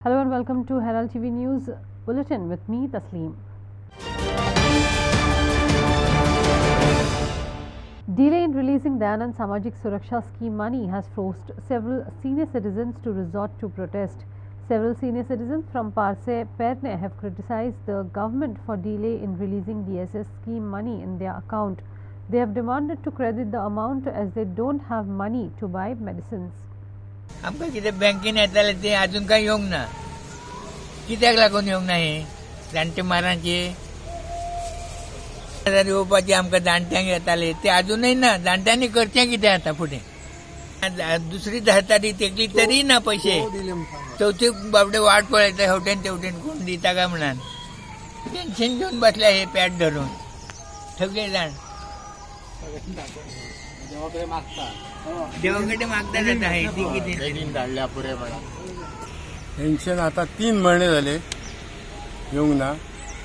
Hello and welcome to Herald TV News Bulletin with me, Tasleem. Delay in releasing the Anand Samajik Suraksha scheme money has forced several senior citizens to resort to protest. Several senior citizens from Parse Perne have criticized the government for delay in releasing the SS scheme money in their account. They have demanded to credit the amount as they don't have money to buy medicines. आमकां कितें बँकेन येताले ते अजून काय येवंक ना. कित्याक लागून येवंक ना हे जाणटे मारांचे येवपाचे आमकां जाणट्यांक येताले ते अजूनय ना. जाणट्यांनी करचें कितें आतां फुडें. दुसरी 10 तारीख तेकली तरी ना पैसे. चवथी बाबडे वाट पळयता हेवटेन तेवटेन कोण दिता काय म्हणून टेन्शन घेवन बसल्या हे पॅट धरून सगळे जाण देवाकडे मागता जाता हे ती कितें धाडल्या पुरे पेन्शन आता 3 महिने झाले येऊंक ना.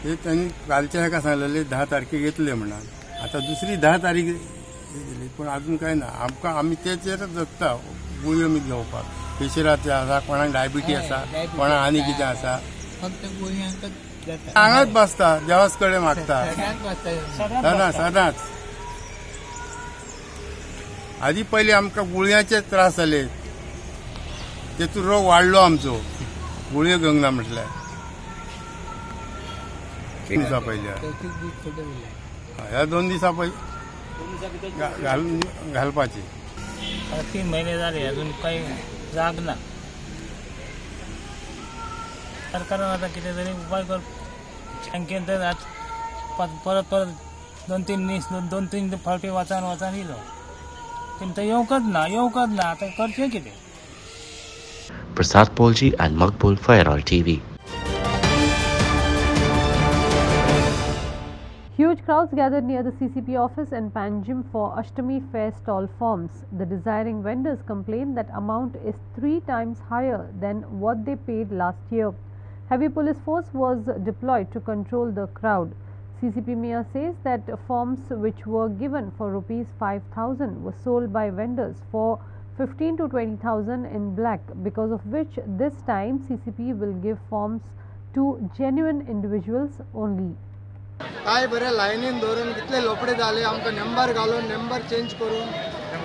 ते त्यांनी कालच्या एका सांगलेले 10 तारखेक येतले म्हणून. आता दुसरी 10 तारीख दिली पण अजून काय ना. आम्ही तेचेरच जगता गुळयो मी घेवपाक. प्रेशराचे आसा, कोणाक डायबिटीज आसा, कोणाक आनी कितें आसा. फक्त गोंयांकच जाता हांगाच बसता देवाच कडेन मागता सदांच. आधी पहिले आमकां गुळयाचे त्रास जाले तेतून रोग वाडलो आमचो. गुळयो घेवंक ना म्हटल्यार दिसा पयल्या ह्या 2 दिसा घालपाचे. 3 महिने झाले अजून काही जाग ना. सरकारान आता कितें तरी उपाय कर. बँकेन तर परत 2-3 फावटी वाचान येयलो. तेमचं येवकच ना. आता करचें कितें. Prasad Polji and Makbul for Herald TV. Huge crowds gathered near the CCP office in Panjim for Ashtami fair stall forms. The desiring vendors complained that amount is 3 times higher than what they paid last year. Heavy police force was deployed to control the crowd. CCP Mayor says that forms which were given for rupees 5,000 were sold by vendors for 15 to 20,000 in black, because of which this time CCP will give forms to genuine individuals only. काय बरे लायनीन धरून कितले लोपडे झाले. आमकां number घालून number change करून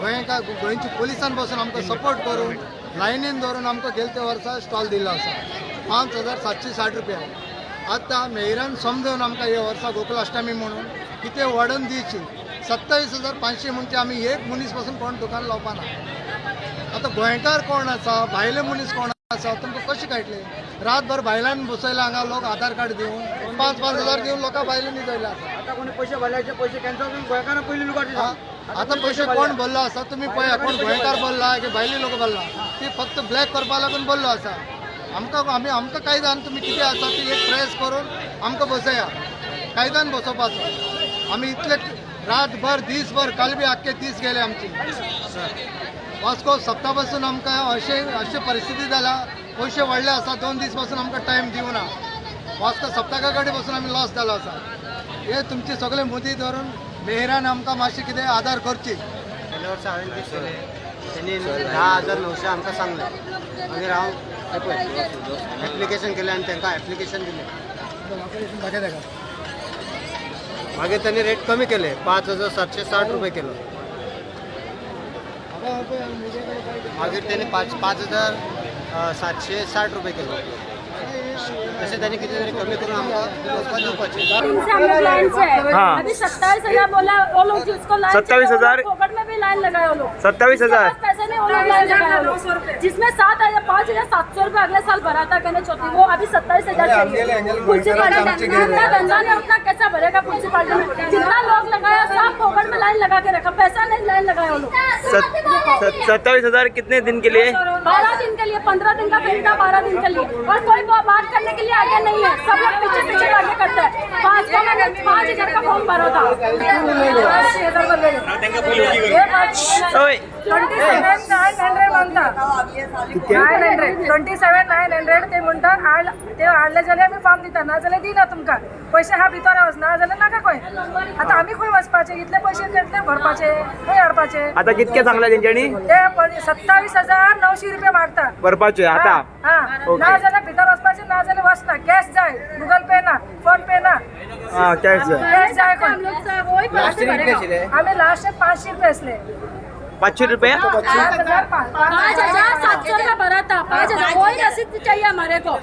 गोंयची पोलिसान बसून आमकां सपोर्ट करून लायनीन धरून आमकां गेल्या वर्सा स्टॉल दिलो आसा 5,760 रुपया. आतां मेयरान समजून आमकां हे वर्सा गोकुलाष्टमी म्हणून कितें वडन दिवची. 27,500 म्हणजे आमी एक मनीस पासून कोण दुकान लावपाना. आता गोंयकार कोण आसा, भायले मनीस कोण आसा तुमकां कशें कळटलें. रातभर भायल्यान बसयला हांगा लोक आधार कार्ड दिवन 5,000 हजार दिवन लोकां भायले न्हिदयला. आता कोणी पैसे भरल्याचे पैसे कॅन्सल करून गोंयकारांक पयलीं लुकाट. आता पैसे कोण भरलो आसा तुमी पळया. कोण गोंयकार भरला की भायले लोक भरला. ती फक्त ब्लॅक करपा लागून भरलो आसा. आमकां कायद्यान तुमी कितें आसा ती एक प्रेस करून आमकां बसया. कायद्यान बसोवपाचो. आमी इतले रातभर दीसभर काल बी आख्खे दीस गेले आमचे. वास्को सप्ता पासून आमकां अशी परिस्थिती जाला. पैसे वाडले आसा 2 दीस पासून आमकां टायम दिवना. वास्को सप्तका कडेन पासून आमी लॉस जालो आसा. हे तुमचे सगळे मुदी धरून मेहरान आमकां मातशें कितें आदार करची. गेल्या वर्सा हांवें कितें केलें त्यांनी 10,900 आमकां सांगलें. मागीर हांव एप्लिकेशन केलें आनी तांकां एप्लिकेशन दिलें. मागीर त्यांनी रेट कमी केले 5,760 रुपये केलो. मागीर त्यांनी 5,760 रुपये केलो. तसे त्यांनी किती तरी कमी करून आमकां दिवपाचे. अभी 27,000 बोला वो लोग जिसको 27,000 पॉकेट में भी लाइन लगाए वो लोग. 27,000 पैसे नहीं वो लोग लाइन लगाए. जिसमें 5,700 रुपये अगले साल भरा था कहने चौथी वो अभी 27,000 चाहिए. म्यूनसिपालिटी जितना धंधा है उतना कैसा भरेगा म्यूनसिपालिटी में. जितना लोग लगाया सब पॉकेट में लाइन लगा के रखा. पैसा नहीं लाइन लगाया वो लोग. 27,000 कितने दिन के लिए? 12 दिन के लिए. 15 दिन का फिर 12 दिन के लिए. और कोई बात करने के लिए आगे नहीं है. सब लोग पीछे आगे करते हैं. 5,000 का फॉर्म भरा था. 27,900 म्हणतात. 27,900 ते म्हणतात. ते हाडले जाल्यार आमी फॉर्म दिता. ना जाल्यार दिना तुमकां. पैसे हा भितर वच ना जाल्यार नाका खंय. आता आमी खंय वचपाचे. इतले पैसे घेतले भरपाचे खंय हाडपाचे. आता कितके सांगला तेंच्यांनी? ते 27,900 रुपये मागता भरपाचे. आता ना जाल्यार भितर पाहिजे ना झालं वाचना कॅश जाय गूगल पे ना फोन पे ना कॅश कॅश जाय आम्ही लास्ट 500 रुपये असले 500 रुपये 5,700 भरा था 5,000 वही रसीद चाहिए हमारे को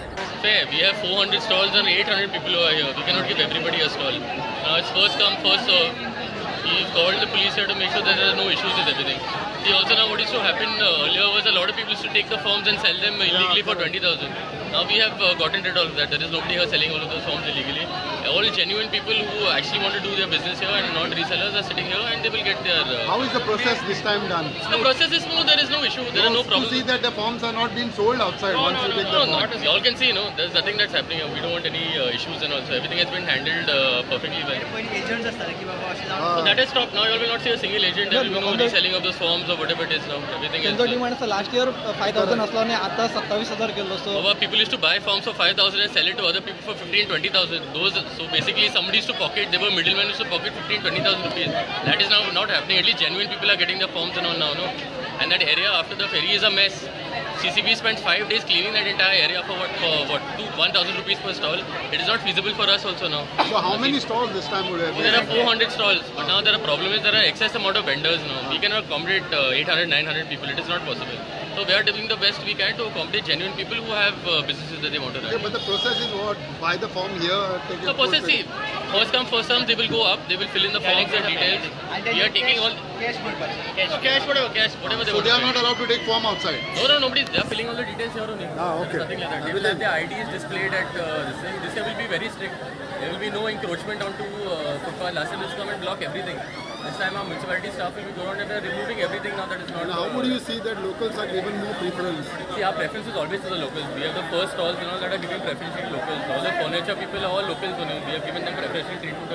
We have 400 stalls and 800 people who are here. We cannot give everybody a stall. Now it's first come, first serve. We called the police here to make sure that there are no issues with everything. See, also now what used to happen earlier was a lot of people used to take the forms and sell them illegally for 20,000. Now we have gotten rid of that. There is nobody here selling all of those forms illegally. All genuine people who actually want to do their business here and not resellers are sitting here and they will get their... How is the process this time done? The process is smooth. There is no issue. There are no problems. To see that the forms are not being sold outside once you take the form. Not as you all can see, there's nothing that's happening here. We don't want any issues and also everything has been handled perfectly well. So that has stopped. Now you all will not see a single agent. There will be no reselling of those forms or whatever it is now. Everything is. Last year 5,000 असल्याने आता 27,000 केलो सो People used to buy forms for 5,000 and sell it to other people for 15,000 20,000. So basically somebody used to pocket. There were middlemen used to pocket 15,000 20,000 rupees. That is now not happening. At least genuine people are getting their forms and all now. No? And that area after the ferry is a mess. CCB spent 5 days cleaning that entire area for what 1,000 rupees per stall. It is not feasible for us also now. So how many stalls this time would have? There are 400 stalls, but now there are problem is there are excess amount of vendors now. We cannot accommodate 800, 900 people. It is not possible. So we are doing the best we can to accommodate genuine people who have businesses that they want to run. Yeah, but the process is what? Buy the form here, take it. The process, see, first come, first serve, they will go up, they will fill in the forms and details. We are taking all... Cash, whatever they So want they are not allowed to take form outside? No, nobody. They are filling all the details here only. Okay. Nothing like that. They will have their IDs displayed at this thing. This year will be very strict. There will be no encroachment onto footpath. Last time used to come and block everything. This time our municipality staff will be going and removing everything now that is not... Now how would you see that locals are given more preference? See, our preference is always to the locals. We have the first stalls that are giving preference to locals. All the furniture people are all locals only. We have given them preferential treatment to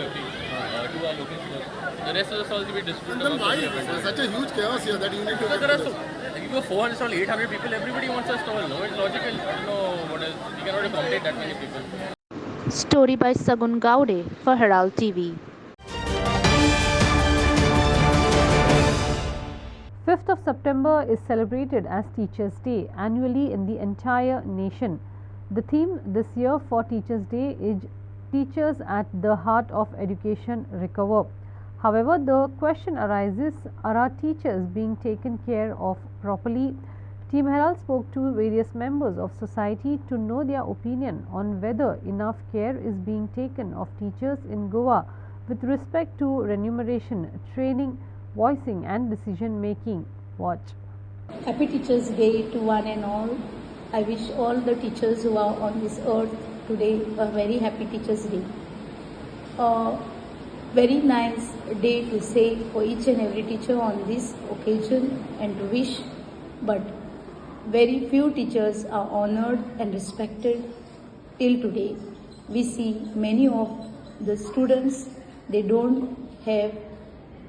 our local stores. The rest of the stalls will be distributed. Then why is there such a huge chaos here that you need to... Because there are so... If you have 400 stall, 800 people, everybody wants a stall. No, it's logical. I don't know what else. We cannot accommodate that many people. Story by Sagun Gaude for Herald TV. 5th of September is celebrated as Teachers' Day annually in the entire nation. The theme this year for Teachers' Day is Teachers at the Heart of Education Recover. However, the question arises, are our teachers being taken care of properly? Team Herald spoke to various members of society to know their opinion on whether enough care is being taken of teachers in Goa with respect to remuneration, training, voicing and decision making. Watch. Happy Teachers' Day to one and all. I wish all the teachers who are on this earth today a very happy Teachers' Day. Very nice day to say for each and every teacher on this occasion and to wish, but very few teachers are honored and respected till today. We see many of the students, they don't have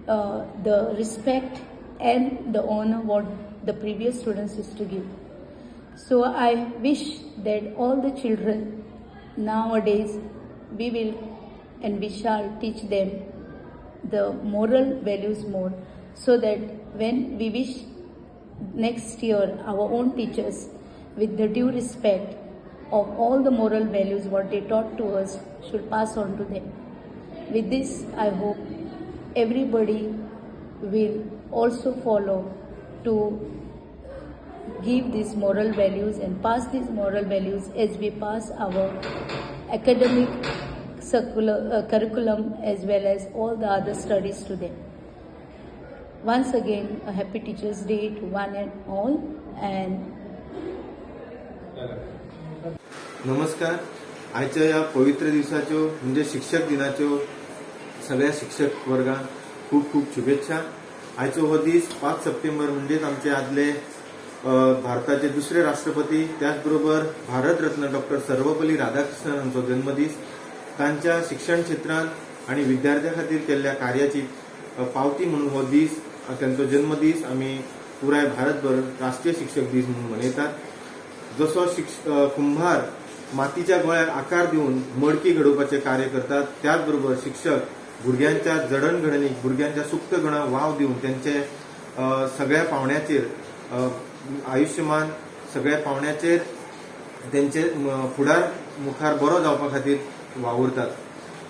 the respect and the honor what the previous students used to give. So I wish that all the children nowadays we will and we shall teach them the moral values more, so that when we wish next year our own teachers with the due respect of all the moral values what they taught to us should pass on to them. With this I hope everybody will also follow to give these moral values and pass these moral values as we pass our academic curriculum as well as all the other studies to them. Once again, a happy Teachers' Day to one and all. And नमस्कार. आजच्या या पवित्र दिवसाच्यो म्हणजे शिक्षक दिनाच्यो सगळ्या शिक्षक वर्गांक खूप खूप शुभेच्छा. आजचो हो दीस 5 सप्टेंबर म्हणजेच आमचे आदले भारताचे दुसरे राष्ट्रपती त्याचबरोबर भारतरत्न डॉक्टर सर्वपल्ली राधाकृष्णन हांचो जन्मदीस. तांच्या शिक्षण क्षेत्रांत आणि विद्यार्थ्यां खातीर केल्ल्या कार्याची पावती म्हणून हो दीस त्यांचो जन्मदीस आमी पुराय भारतभर राष्ट्रीय शिक्षक दीस म्हणून मनयतात. जसो कुंभार मातीच्या गोळ्याक आकार दिवन मडकी घडोवपाचे कार्य करतात, त्याचबरोबर शिक्षक भुरग्यांच्या जडणघडणीक भुरग्यांच्या सुप्त गुणांक वाव दिवन त्यांचे सगळ्या पावण्याचेर आयुष्यमान सगळ्या पावण्याचेर तेंचे फुडार मुखार बरो जावपा खातीर वावुरतात.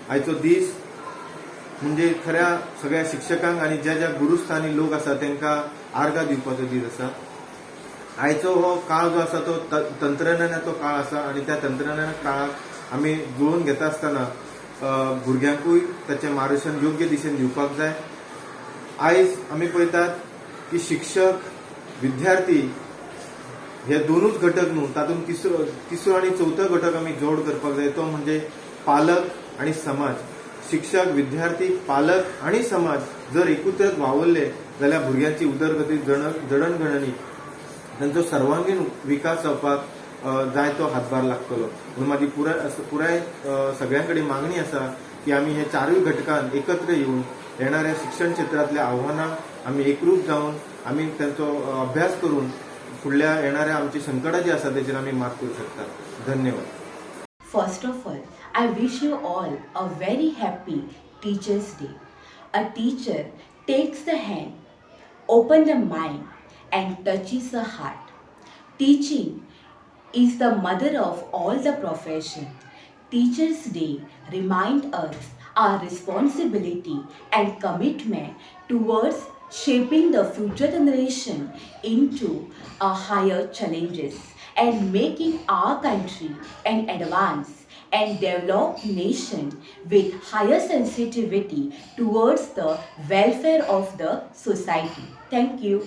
आयचो दीस म्हणजे खऱ्या सगळ्या शिक्षकांक आनी ज्या ज्या गुरुस्थानी लोक आसा तांकां आर्गां दिवपाचो दीस आसा. आयचो हो काळ जो आसा तो तंत्रज्ञानाचो काळ आसा आनी त्या तंत्रज्ञाना काळाक आमी जुळोवन घेता आसतना भुरग्यांकूय ताचें मार्गदर्शन योग्य दिशेन दिवपाक जाय. आयज आमी पळयतात की शिक्षक विद्यार्थी हे दोनूच घटक न्हू, तातूंत तिसरो आनी चवथो घटक आमी जोड करपाक जाय, तो म्हणजे पालक आनी समाज. शिक्षक, विद्यार्थी, पालक आनी समाज जर एकूत्रच वावरले जाल्यार भुरग्यांची उदरगती जडणघडणी तांचो सर्वांगीण विकास जावपाक जाय तो हातभार लागतलो. म्हणून म्हाजी पुराय सगळ्यां कडेन मागणी आसा की आमी हे चारूय घटकांक एकत्र येवन येणाऱ्या शिक्षण क्षेत्रांतल्या आव्हानांक आमी एकरूप जावन आमी तांचो अभ्यास करून फुडल्या येणाऱ्या आमची संकटां जी आसा तेचेर आमी मात करूं शकतात. धन्यवाद. First of all, I wish you all a very happy Teachers' Day. A teacher takes the hand, opens the mind, and touches the heart. Teaching is the mother of all the profession. Teachers' Day reminds us our responsibility and commitment towards shaping the future generation into a higher challenges and making our country an advanced and developed nation with higher sensitivity towards the welfare of the society. Thank you.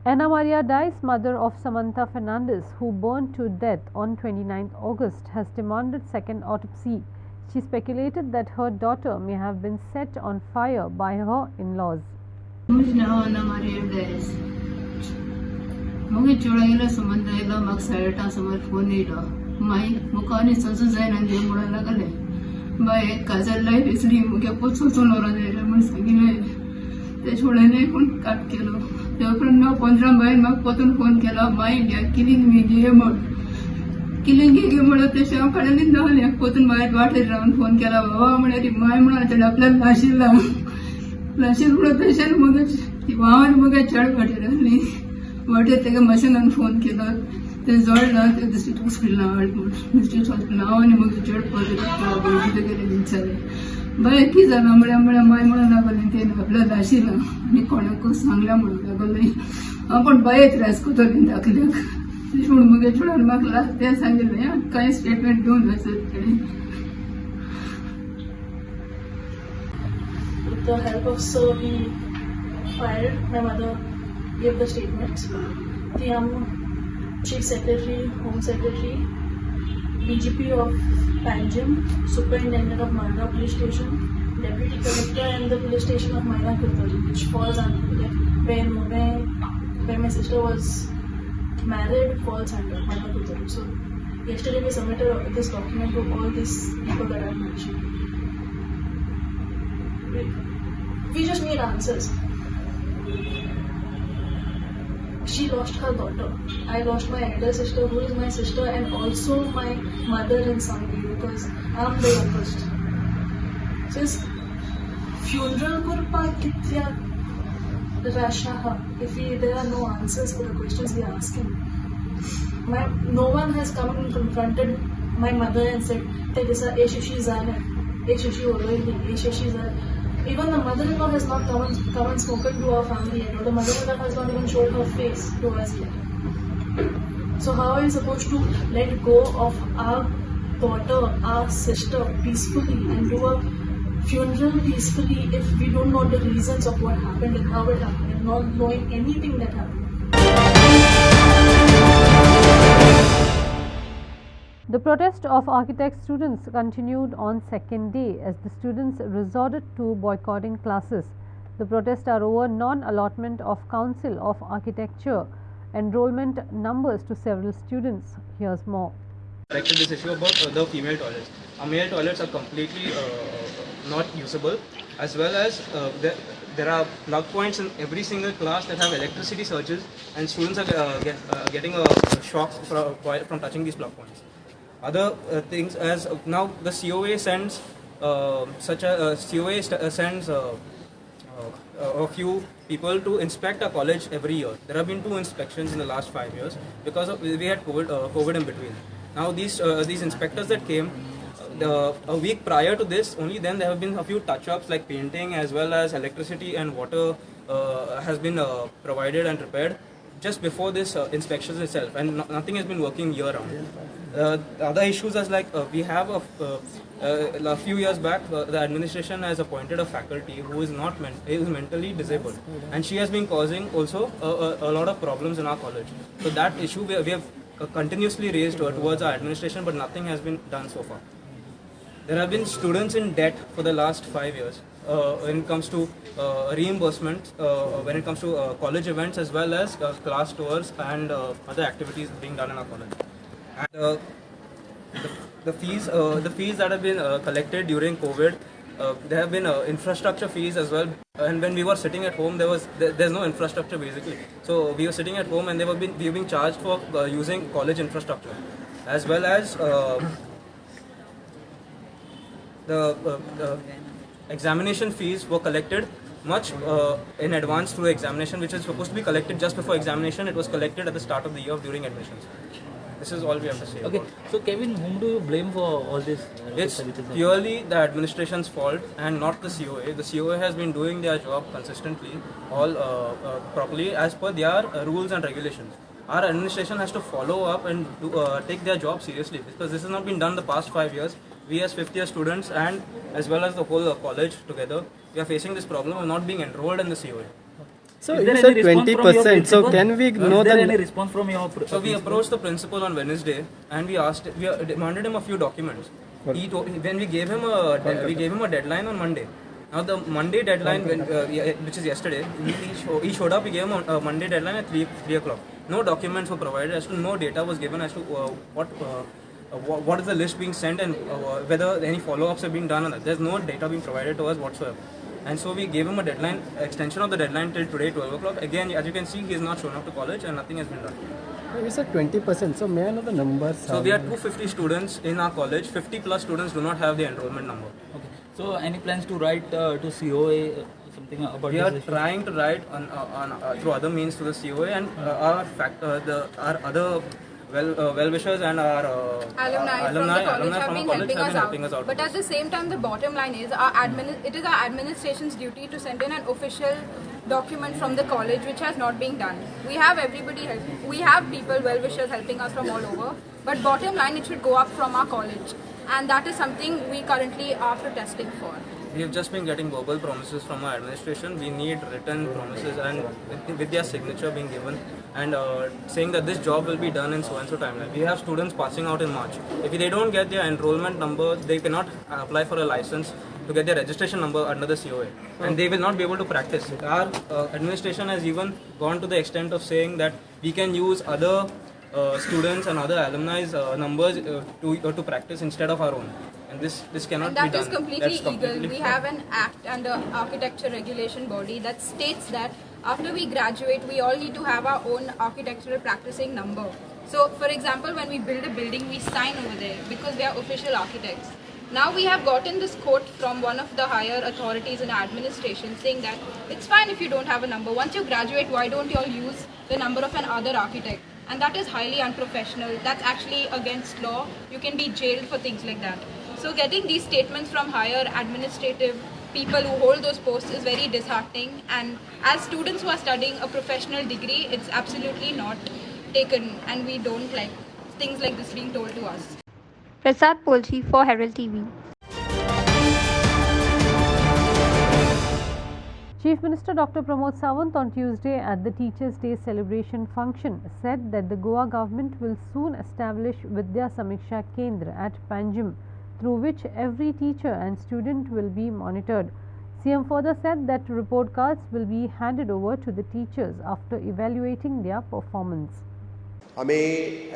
Anna Maria Dice, mother of Samantha Fernandez, who burned to death on 29th August, has demanded second autopsy. She speculated that her daughter may have been set on fire by her in-laws. Anna Maria Dice. मुगे चोळायला संबंध आयला म्हाका सायटा समोर phone येयलो. My मुका आनी Cho Cho जायना आनी म्हणून लागले बाय काजल लायफ इसली मुगे पोचोचो नवरो जायला म्हूण सांगिल्लें. ते चोळायले पूण काट केलो. ते उपरांत म्हाका 15 बायन म्हाका पोतून फोन केलो माय इंडिया किलिंग मी गे म्हूण. किलिंग गे म्हणून तशें हांव कडेन धांवलें. पोतून बायर वाटेर रावन फोन केला बाबा म्हळ्यार माय म्हणून ताणें आपल्याक लाशिल्ला. लाशील म्हणून तशें मुगे हांव आनी मुगे चेड वाटेर आहली. वाटेर तेका मशिनान फोन केलो. ते जोडला ते डिस्ट्रिक्ट हॉस्पिटलां हाड म्हूण. डिस्ट्रिक्ट हॉस्पिटलां हांव आनी मुगे चेड पळयलें कितें गेलें विचारलें. बाय कितें जालां म्हळ्यार माय म्हणून लागलें तेणें आपल्याक लाशिल्ला आनी कोणाकूय सांगल्या म्हणून लागलें. हांव पण बाये त्रास कोतोलें धाकल्याक. म्हणून मुगे चेडान म्हाका तें सांगिल्लें कांय स्टेटमेंट घेवन वचत तेणें. With the help of sir, we fired. My mother gave the statements. The Chief Secretary, Home Secretary, DGP of Panjim, Superintendent of Margao Police Station, Deputy Collector and the Police Station of Margao, which falls under where my sister was married, falls under Margao. So yesterday we submitted this document to all these people that I mentioned. We just need answers. She lost her daughter. I lost my elder sister, who is my sister and also my mother in some way because I'm the youngest. Since funeral kurpa kitya rashaha, if there are no answers for the questions we are asking. No one has come and confronted my mother and said, "Teresa, Eshishi zana, Eshishi oroili, Eshishi zana." Even the mother-in-law has not come and spoken to our family yet, or the mother-in-law has not even showed her face to us yet. So how are we supposed to let go of our daughter, our sister peacefully and do a funeral peacefully if we don't know the reasons of what happened and how it happened and not knowing anything that happened? The protest of architect students continued on second day as the students resorted to boycotting classes. The protests are over non-allotment of Council of Architecture enrollment numbers to several students. Here's more. This issue about the female toilets. Our male toilets are completely not usable, as well as there are plug points in every single class that have electricity surges, and students are getting a shock from touching these plug points. Other things, as now the COA sends sends a few people to inspect our college every year. There have been 2 inspections in the last 5 years because we had COVID in between. Now these inspectors that came a week prior to this, only then there have been a few touch-ups like painting as well as electricity and water has been provided and repaired just before this inspection itself, and nothing has been working year round. Other issues is like we have a few years back the administration has appointed a faculty who is is mentally disabled, and she has been causing also a lot of problems in our college. So that issue we have continuously raised towards our administration, but nothing has been done so far. There have been students in debt for the last 5 years when it comes to reimbursement, when it comes to college events as well as class tours and other activities being done in our college. And the fees that have been collected during COVID, there have been infrastructure fees as well. And when we were sitting at home, there's no infrastructure basically. So we were sitting at home and we were being charged for using college infrastructure, as well as the examination fees were collected much in advance through examination, which is supposed to be collected just before examination. It was collected at the start of the year during admissions. This is all we have to say. Okay, so Kevin, whom do you blame for all this? It's purely the administration's fault and not the COA. The COA has been doing their job consistently, all properly as per their rules and regulations. Our administration has to follow up and take their job seriously, because this has not been done the past 5 years. We as 5th year students and as well as the whole college together, we are facing this problem of not being enrolled in the COA. So you said 20%. So can we know that? Any response from your principal? So we approached the principal on Wednesday and we demanded him a few documents. Then we gave him a deadline on Monday. Now the Monday deadline, which is yesterday, he showed up. We gave him a Monday deadline at 3 o'clock. No documents were provided as to, no data was given as to what is the list being sent and whether any follow-ups have been done on that. There's no data being provided to us whatsoever. And so we gave him a deadline, extension of the deadline till today, 12 o'clock. Again, as you can see, he has not shown up to college and nothing has been done. You said 20%, so may I know the numbers? So we are 250 students in our college. 50 plus students do not have the enrollment number. Okay. So any plans to write to COA something about? We are trying to write through other means to the COA, and our other well-wishers and our alumni from the college have been helping us out. But at the same time, the bottom line is it is our administration's duty to send in an official document from the college, which has not been done. We have everybody helping. We have people, well-wishers helping us from all over. But bottom line, it should go up from our college. And that is something we currently are protesting for. We have just been getting verbal promises from our administration. We need written promises and with their signature being given and saying that this job will be done in so and so timeline. We have students passing out in March. If they don't get their enrollment number, they cannot apply for a license to get their registration number under the COA, and they will not be able to practice. Our administration has even gone to the extent of saying that we can use other students and other alumni's numbers to practice instead of our own. And this cannot be done. And that is completely illegal. We have an act under architecture regulation body that states that after we graduate, we all need to have our own architectural practicing number. So, for example, when we build a building, we sign over there because we are official architects. Now we have gotten this quote from one of the higher authorities in administration saying that it's fine if you don't have a number. Once you graduate, why don't you all use the number of another architect? And that is highly unprofessional. That's actually against law. You can be jailed for things like that. So getting these statements from higher administrative people who hold those posts is very disheartening, and as students who are studying a professional degree, it's absolutely not taken, and we don't like things like this being told to us. Prasad Polji for Herald TV. Chief Minister Dr. Pramod Sawant on Tuesday at the Teachers' Day celebration function said that the Goa government will soon establish Vidya Samiksha Kendra at Panjim, through which every teacher and student will be monitored. CM further said that report cards will be handed over to the teachers after evaluating their performance. आमी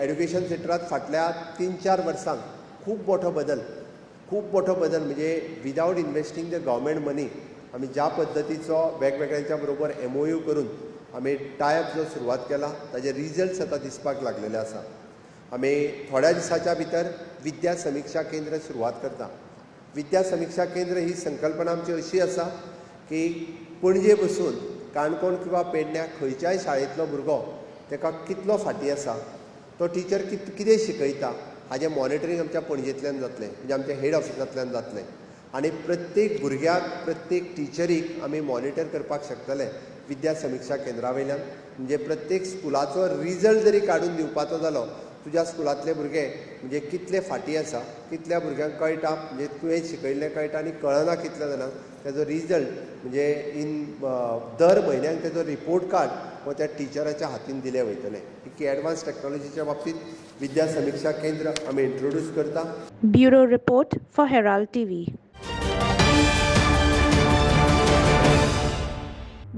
education सेक्टरात फाटल्या 3-4 वर्सांक खूब मोठो बदल म्हणजे without investing the government money आमी ज्या पद्दतीचो वेगवेगळ्यांच्या बरोबर MOU करून आमी टायप जो सुरवात केला ताजे रिजल्ट्स आतां दिसपाक लागलेले आसा. आमी थोड्या दिसाच्या भितर विद्या समीक्षा केंद्र सुरवात करता. विद्या समीक्षा केंद्र ही संकल्पना आमची अशी आसा की पणजे बसून काणकोण किंवा पेडण्या खंयच्याय शाळेंतलो भुरगो ताका कितलो फाटीं आसा, तो टिचर कितें शिकयता हाजें मॉनिटरींग आमच्या पणजेंतल्यान जातलें, म्हणजे आमच्या हेड ऑफिसांतल्यान जातलें. आनी प्रत्येक भुरग्याक प्रत्येक टिचरीक आमी मॉनिटर करपाक शकतले विद्या समिक्षा केंद्रा वयल्यान. म्हणजे प्रत्येक स्कुलाचो रिजल्ट जरी काडून दिवपाचो जालो, तुज्या स्कुलांतले भुरगे म्हणजे कितले फाटीं आसा, कितल्या भुरग्यांक कळटा, म्हणजे तुवें शिकयल्लें कळटा आनी कळना कितल्या जाणांक, तेजो रिजल्ट म्हणजे दर म्हयन्याक तेजो रिपोर्ट कार्ड हो त्या टिचराच्या हातीन दिले वयतले. ही एडवान्स टॅक्नॉलॉजीच्या बाबतींत विद्या समिक्षा केंद्र आमी इंट्रोड्यूस करता. Bureau report for Herald TV.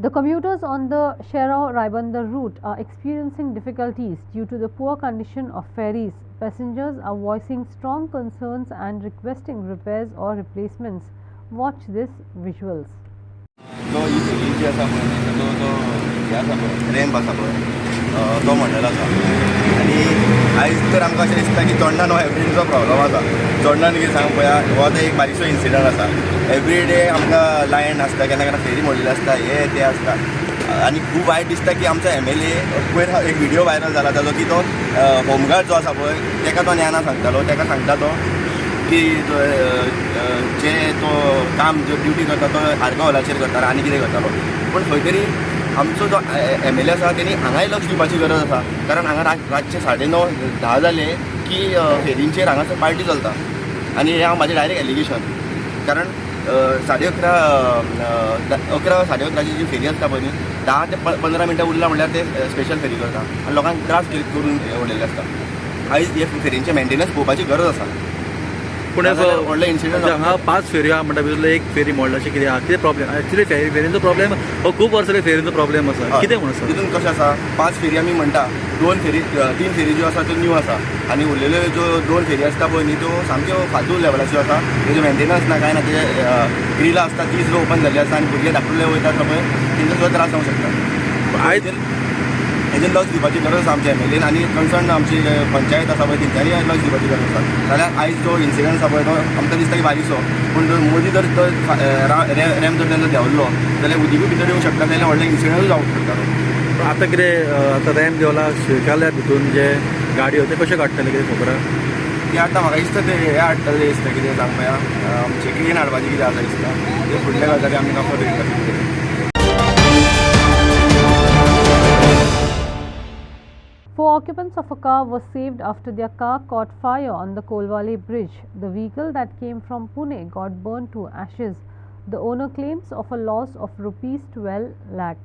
The commuters on the Sheraw-Raibandar route are experiencing difficulties due to the poor condition of ferries. Passengers are voicing strong concerns and requesting repairs or replacements. Watch this visuals. तो जी आसा पळय तो हे आसा पळय ramp आसा पळय तो म्हणलेलो आसा. आनी आयज तर आमकां अशें दिसता की चोडणान हो एवरीडेचो प्रॉब्लम आसा. चोडणान कितें सांग पळया, हो आतां एक बारीकसो इन्सिडंट आसा. एवरीडे आमकां लायन आसता, केन्ना केन्ना फेरी मोडलेली आसता, हे ते आसता. आनी खूब वायट दिसता की आमचो MLA पयर एक व्हिडिओ व्हायरल जाला ताजो की तो होमगार्ड जो आसा पळय ताका तो ज्ञाना सांगतालो. ताका सांगता तो की जे तो काम जो ड्युटी करता तो आर्गा हॉलाचेर करतालो आनी कितें करतालो. पूण खंय तरी आमचो जो MLA आसा तेणी हांगाय लक्ष दिवपाची गरज आसा. कारण हांगा रातचे 9:30-10 जाले की फेरींचेर हांगासर पार्टी चलता. आनी हें हांव म्हाजें डायरेक्ट एलिगेशन. कारण 11:30 जी फेरी आसता पळय न्ही, 10 ते 15 मिनटां उरला म्हणल्यार ते स्पेशल फेरी करता आनी लोकांक त्रास करून उडयल्ले आसता. आयज हे फेरींचे मेंटेनन्स पळोवपाची गरज आसा. पूण व्हडले इन्सिडंट हांगा 5 फेरी आहा म्हणटा भितरलो एक फेरी मोडला अशें कितें आहा, कितें प्रॉब्लेम? एक्चुअली फेरींचो प्रॉब्लेम हो खूब वर्सां फेरींचो प्रॉब्लेम आसा, कितें म्हणून आसा? तितून कशें आसा, 5 फेरी आमी म्हणटा, 3 फेरी ज्यो आसा त्यो न्यू आसा आनी उरलेल्यो ज्यो 2 फेरी आसता पळय न्ही त्यो सामक्यो फालतू लेवलाच्यो आसा. तेजो मेंटेनन्स ना, कांय ना. तेजे ग्रिलां आसता ती सुद्दां ओपन जाल्ली आसा आनी भुरगे धाकटुले वयता पळय तेंचो सुद्दां त्रास जावंक शकता. आयज हेजेर लक्ष दिवपाची गरज आसा आमच्या MLAन आनी कन्सर्न आमची पंचायत आसा पळय तेंच्यांनी लक्ष दिवपाची गरज आसा. जाल्यार आयज जो इन्सिडंट आसा पळय तो आमकां दिसता की बारीकसो, पूण जर मदीं जर रॅम्प जर तेंचो देंवल्लो जाल्यार उदीकूय भितर येवंक शकता, जाल्यार व्हडले इन्सिडंटूय जावंक शकता. आतां कितें आतां रॅम्प देंवला, शिरकाल्या भितून जे गाडयो ते कशे काडटले कितें खबर आहा? ते आतां म्हाका दिसता ते हे हाडटले दिसता, कितें सांग पळया आमचे क्लीन हाडपाची कितें आसा दिसता. ते फुडल्या गजाली आमी नफो करता. Four occupants of a car were saved after their car caught fire on the Kolwale bridge. The vehicle that came from Pune got burnt to ashes. The owner claims of a loss of ₹12 lakh.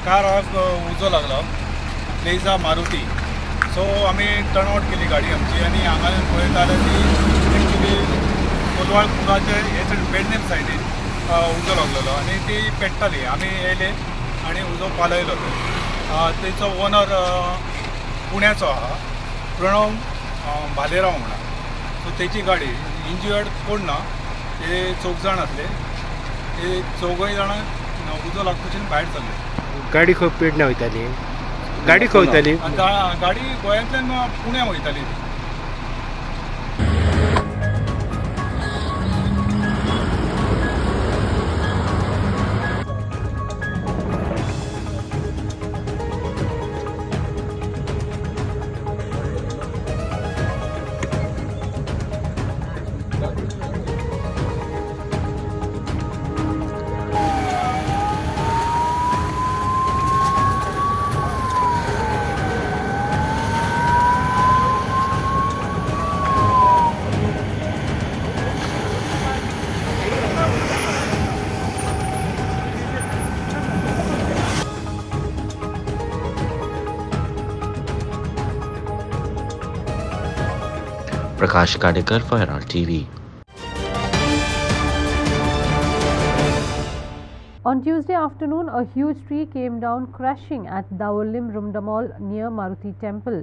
Car आज उजो लागलो, प्लेजा मारुती. सो आमी turn out केली गाडी आमची आनी हांगा पळयता जाल्यार ती एक्चुली कोलवाळ पुलाचे हे पेडणेम सायडीन उजो लागलेलो आनी ती पेट्टाली. आमी येयले आनी उजो पालयलो. तेचो ओनर पुण्याचो आहा, प्रणव भालेराव म्हणा. सो तेची गाडी इंजियर्ड कोण ना, ते 4 जाण आसले. ते 4 जाणां उजो लागपाच्यान भायर सरले. गाडी खंय पेडण्या वयताली? गाडी खंय वयताली? गाडी गोंयांतल्यान पुण्या वयताली. Prakash Kadekar for Herald TV. On Tuesday afternoon, a huge tree came down crashing at Dawolim Rumdamal near Maruti Temple.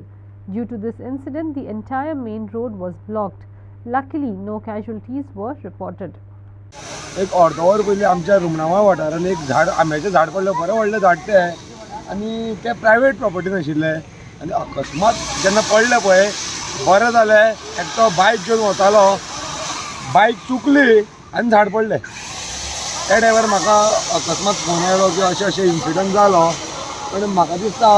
Due to this incident, the entire main road was blocked. Luckily, no casualties were reported. एक अर्द वर पयलीं आमच्या रुमणावा वाठारान एक झाड आंब्याचें झाड पडलें, बरें व्हडलें झाड तें, आनी तें प्रायवेट प्रॉपर्टीन आशिल्लें. आनी अकस्मात जेन्ना पडलें पळय, बरें जालें, एकटो बायक घेवन वतालो, बायक चुकली आनी झाड पडलें. त्या टायमार म्हाका अकस्मात फोन आयलो की अशें इन्सिडंट जालो. पण म्हाका दिसता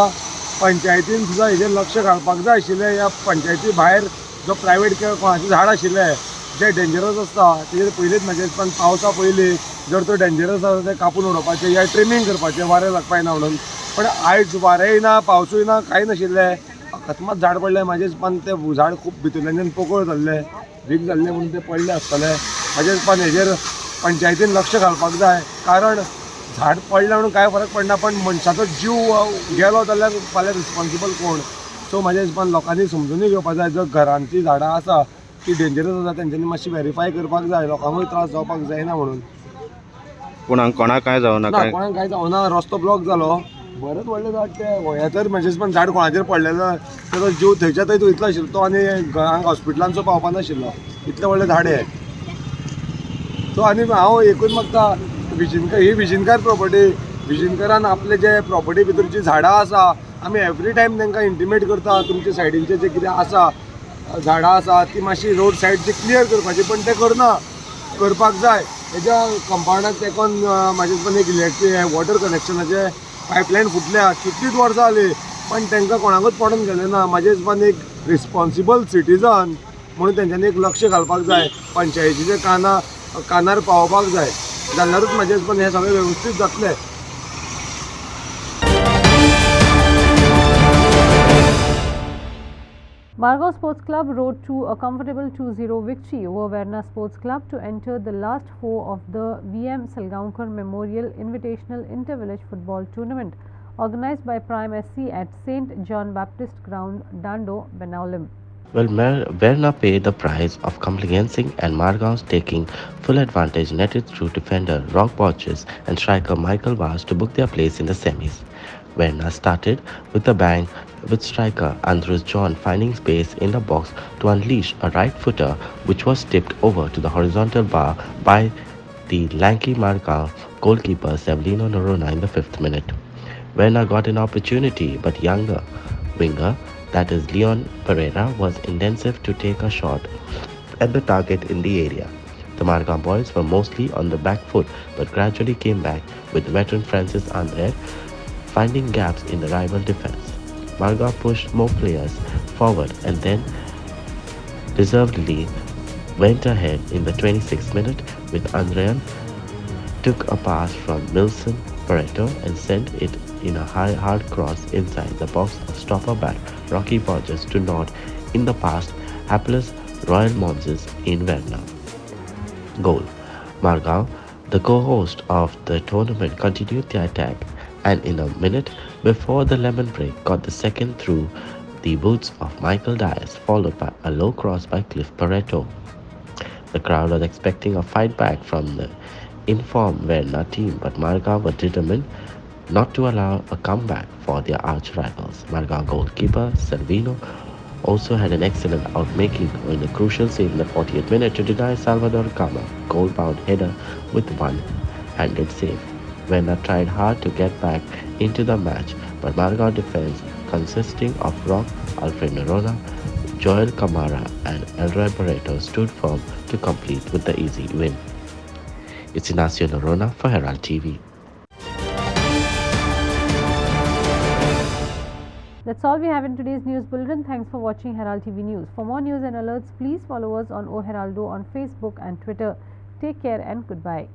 पंचायतीन सुद्दां हेजेर लक्ष घालपाक जाय आशिल्लें. ह्या पंचायती भायर जो प्रायवेट किंवा कोणाचें झाड आशिल्लें जे डेंजरस आसता तेजेर पयलींच म्हाजे दिसतान पावसा पयलीं जर तो डेंजरस आसा तें कापून उडोवपाचें या ट्रिमींग करपाचें वारें लागपाक ना म्हणून. पण आयज वारेंय ना पावसूय ना कांय नाशिल्लें. अकस्मात झाड पडलें म्हाजे दिसपान तें झाड खूब भितरल्यान पोकळ जाल्लें वीक जाल्लें म्हणून तें पडलें आसतलें. म्हाजे दिसपान हेजेर पंचायतीन लक्ष घालपाक जाय. कारण झाड पडलें म्हणून कांय फरक पडना पण मनशाचो जीव गेलो जाल्यार फाल्यां रिस्पॉन्सिबल कोण. सो म्हाज्या हिसपान लोकांनी समजुनूय घेवपाक जाय जर घरांची झाडां आसा ती डेंजरस आसा तेंच्यांनी मातशी व्हेरीफाय करपाक जाय. लोकांकूय त्रास जावपाक जायना म्हणून. कोणाक काय जावना ना कोणाक कांय जावना. रस्तो ब्लॉक जालो. बरेंच व्हडलें झाड तें गोंया तर म्हाज्या हिसपान झाड कोणाचेर पडलेलो तेजो जीव थंयच्या थंय वयतलो आशिल्लो तो आनी हांगा हॉस्पिटलांचो पावपा नाशिल्लो. इतलें व्हडलें झाड हें. सो आनी हांव एकूच मागता ही विजीनकार प्रॉपर्टी विजीनकारान आपले जे प्रॉपर्टी भितरची झाडां आसा आमी एवरी टायम तांकां इंटिमेट करता तुमच्या सायडींचे जे कितें आसा झाडां आसा ती मातशी रोड सायड जी क्लियर करपाची पण ते करना. करपाक जाय. हेज्या कंपाउंडाक तेकोन म्हाज्या दिसपान एक इलेक्ट्रीक वॉटर कनेक्शनाचे पायपलायन फुटल्या कितलींच वर्सां जालीं पण तांकां कोणाकूच पडून गेलें ना. म्हाज्या हिसपान एक रिस्पॉन्सिबल सिटीजन म्हणून तेंच्यांनी एक लक्ष घालपाक जाय. पंचायतीचे कानार पावोवपाक जाय. जाल्यारूच म्हाज्या हिसपान हें सगळें वेवस्थीत जातलें. Margao Sports Club rode to a comfortable 2-0 victory over Verna Sports Club to enter the last four of the VM Salgaonkar Memorial Invitational Inter-Village Football Tournament organized by Prime SC at St. John Baptist Ground, Dando, Benaulim. Well, Verna paid the price of compliancing and Margao's taking full advantage netted through defender Rock Borges and striker Michael Vaz to book their place in the semis. Verna started with a bang with striker Andrews John finding space in the box to unleash a right footer which was tipped over to the horizontal bar by the lanky Margao goalkeeper Severino Norona in the 5th minute. Verna got an opportunity but younger winger that is Leon Pereira was intensive to take a shot at the target in the area. The Margao boys were mostly on the back foot but gradually came back with veteran Francis Andre finding gaps in the rival defense. Margao pushed more players forward and then deservedly went ahead in the 26th minute with Andrean took a pass from Milson Pareto and sent it in a hard cross inside the box of stopper back Rocky Borges to nod in the past hapless Royal Monzes in Verna. Goal. Margao, the co-host of the tournament, continued the attack and in a minute before the lemon break got the second through the boots of Michael Dias followed by a low cross by Cliff Pareto. The crowd was expecting a fight back from the informed Verna team but Margao were determined not to allow a comeback for their arch rivals. Margao goalkeeper Selvino also had an excellent outmaking in a crucial save in the 40th minute to deny Salvador Gama goal-bound header with one-handed save. Verna tried hard to get back into the match, but Margao defense consisting of Rock, Alfred Norona, Joel Camara and Elroy Barreto stood firm to complete with the easy win. It's Ignacio Norona for Herald TV. That's all we have in today's news bulletin. Thanks for watching Herald TV News. For more news and alerts, please follow us on O Heraldo on Facebook and Twitter. Take care and goodbye.